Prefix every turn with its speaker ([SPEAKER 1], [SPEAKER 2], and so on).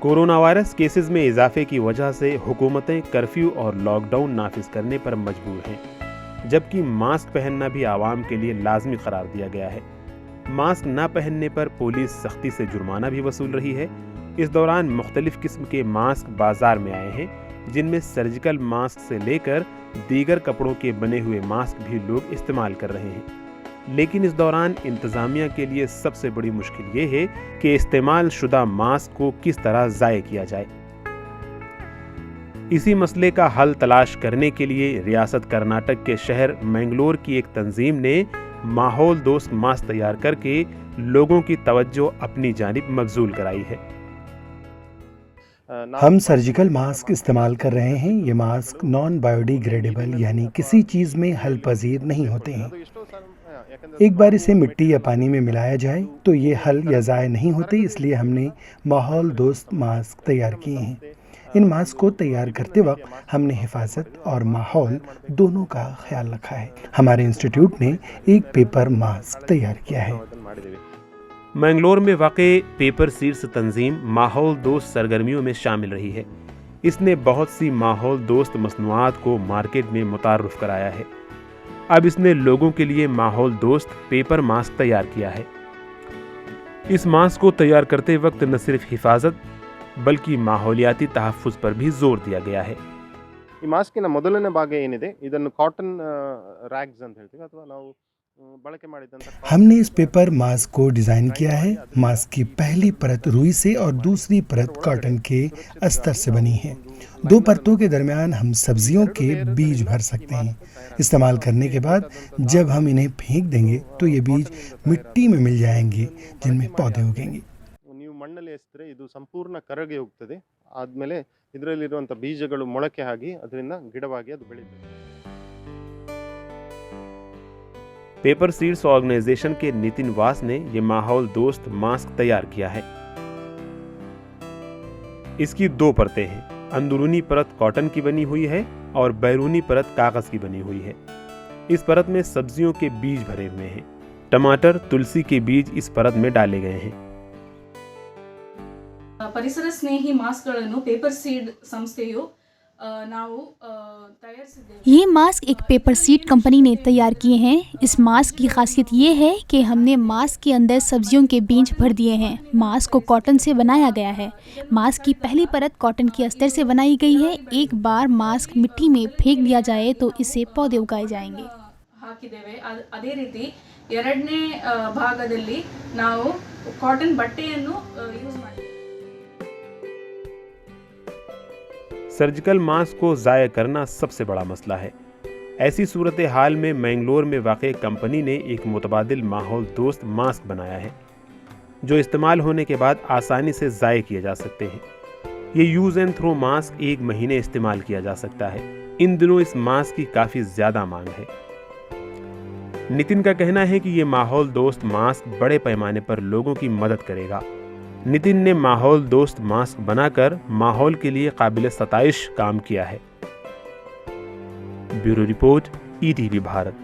[SPEAKER 1] Corona virus cases में इजाफे की वजह से हुकूमतें कर्फ्यू और लॉकडाउन नाफिज करने पर मजबूर हैं, जबकि मास्क पहनना भी आवाम के लिए लाजमी करार दिया गया है। मास्क न पहनने पर पुलिस सख्ती से जुर्माना भी वसूल रही है। इस दौरान मुख्तलिफ किस्म के मास्क बाजार में आए हैं, जिनमें सर्जिकल मास्क से लेकर दीगर कपड़ों के बने हुए मास्क भी लोग इस्तेमाल कर रहे हैं। लेकिन इस दौरान इंतज़ामिया के लिए सबसे बड़ी मुश्किल ये है कि इस्तेमाल शुदा मास्क को किस तरह ज़ाय किया जाए। इसी मसले का हल तलाश करने के लिए रियासत कर्नाटक के शहर मैंगलोर की एक तंजीम ने माहौल दोस्त मास्क तैयार करके लोगों की तवज्जो अपनी जानिब मबजूल कराई है।
[SPEAKER 2] हम सर्जिकल मास्क इस्तेमाल कर रहे हैं। ये मास्क नॉन बायोडिग्रेडेबल यानी किसी चीज़ में हल पजीर नहीं होते हैं। एक बार इसे मिट्टी या पानी में मिलाया जाए तो ये हल या ज़ाय नहीं होते, इसलिए हमने माहौल दोस्त मास्क तैयार किए हैं। इन मास्क को तैयार करते वक्त हमने हिफाजत और माहौल दोनों का ख्याल रखा है। हमारे इंस्टीट्यूट ने एक पेपर मास्क तैयार किया है।
[SPEAKER 1] मैंगलोर में वाक़े पेपर सीड्स तंजीम माहौल दोस्त सरगर्मियों में शामिल रही है। इसने बहुत सी माहौल दोस्त मसनूआत को मार्केट में मुतारुफ कराया है। अब इसने लोगों के लिए माहौल दोस्त पेपर मास्क तैयार किया है। इस मास्क को तैयार करते वक्त न सिर्फ हिफाजत बल्कि माहौलियाती तहफ़्फ़ुज़ पर भी जोर दिया गया है।
[SPEAKER 3] ಈ ಮಾಸ್ಕಿನ ಮೊದಲನೇ ಭಾಗ ಏನಿದೆ ಇದನ್ನು ಕಾಟನ್ ರ್ಯಾಗ್ಸ್ ಅಂತ ಹೇಳ್ತೀವಿ ಅಥವಾ ನಾವು ಬಳಕೆ ಮಾಡಿದಂತ
[SPEAKER 2] हमने इस पेपर मास्क को डिज़ाइन किया है। मास्क की पहली परत रुई से और दूसरी परत कॉटन के अस्तर से बनी है। दो परतों के दरमियान हम सब्जियों के बीज भर सकते हैं। इस्तेमाल करने के बाद जब हम इन्हें फेंक देंगे तो ये बीज मिट्टी में मिल जाएंगे, जिनमें पौधे उगेंगे।
[SPEAKER 3] ನೀವು ಮಣ್ಣಲ್ಲಿ ಎಸೆದ್ರೆ ಇದು ಸಂಪೂರ್ಣ ಕರಗಿ ಹೋಗ್ತದೆ। ಆದಮೇಲೆ ಇದರಲ್ಲಿರುವಂತ ಬೀಜಗಳು ಮೊಳಕೆ ಆಗಿ ಅದರಿಂದ ಗಿಡವಾಗಿ ಅದು ಬೆಳೆಯುತ್ತೆ।
[SPEAKER 1] पेपर सीड्स ऑर्गेनाइजेशन के नितिन वास ने ये माहौल दोस्त मास्क तैयार किया है। इसकी दो परतें हैं। अंदरूनी परत कॉटन की बनी हुई है और बैरूनी परत कागज की बनी हुई है। इस परत में सब्जियों के बीज भरे हुए हैं। टमाटर, तुलसी के बीज इस परत में डाले गए हैं।
[SPEAKER 4] ಪರಿಸರ ಸ್ನೇಹಿ ಮಾಸ್ಕ್ಗಳನ್ನು ಪೇಪರ್ ಸೀಡ್ ಸಂಸ್ಥೆಯು ನಾವು ತಯಾರಿಸಿದ್ದೇವೆ।
[SPEAKER 5] ये मास्क एक पेपर सीड कंपनी ने तैयार किए हैं। इस मास्क की खासियत ये है कि हमने मास्क के अंदर सब्जियों के बीज भर दिए हैं। मास्क को कॉटन से बनाया गया है। मास्क की पहली परत कॉटन की अस्तर से बनाई गई है। एक बार मास्क मिट्टी में फेंक दिया जाए तो इससे पौधे उगाए जाएंगे।
[SPEAKER 4] ಹಾಕಿದ್ದೇವೆ। ಅದೇ ರೀತಿ ಎರಡನೇ ಭಾಗದಲ್ಲಿ ನಾವು ಕಾಟನ್ ಬಟ್ಟೆಯನ್ನು ಯೂಸ್ ಮಾಡಿದ್ದೇವೆ।
[SPEAKER 1] सर्जिकल मास्क को ज़ाय करना सबसे बड़ा मसला है। ऐसी सूरत हाल में मैंगलोर में वाक़ कंपनी ने एक मुतबादिल माहौल दोस्त मास्क बनाया है, जो इस्तेमाल होने के बाद आसानी से ज़ाय किए जा सकते हैं। ये यूज़ एंड थ्रो मास्क 1 महीने इस्तेमाल किया जा सकता है। इन दिनों इस मास्क की काफ़ी ज़्यादा मांग है। नितिन का कहना है कि ये माहौल दोस्त मास्क बड़े पैमाने पर लोगों की मदद करेगा। नितिन ने माहौल दोस्त मास्क बनाकर माहौल के लिए काबिल सताइश काम किया है। Bureau report, ETV Bharat.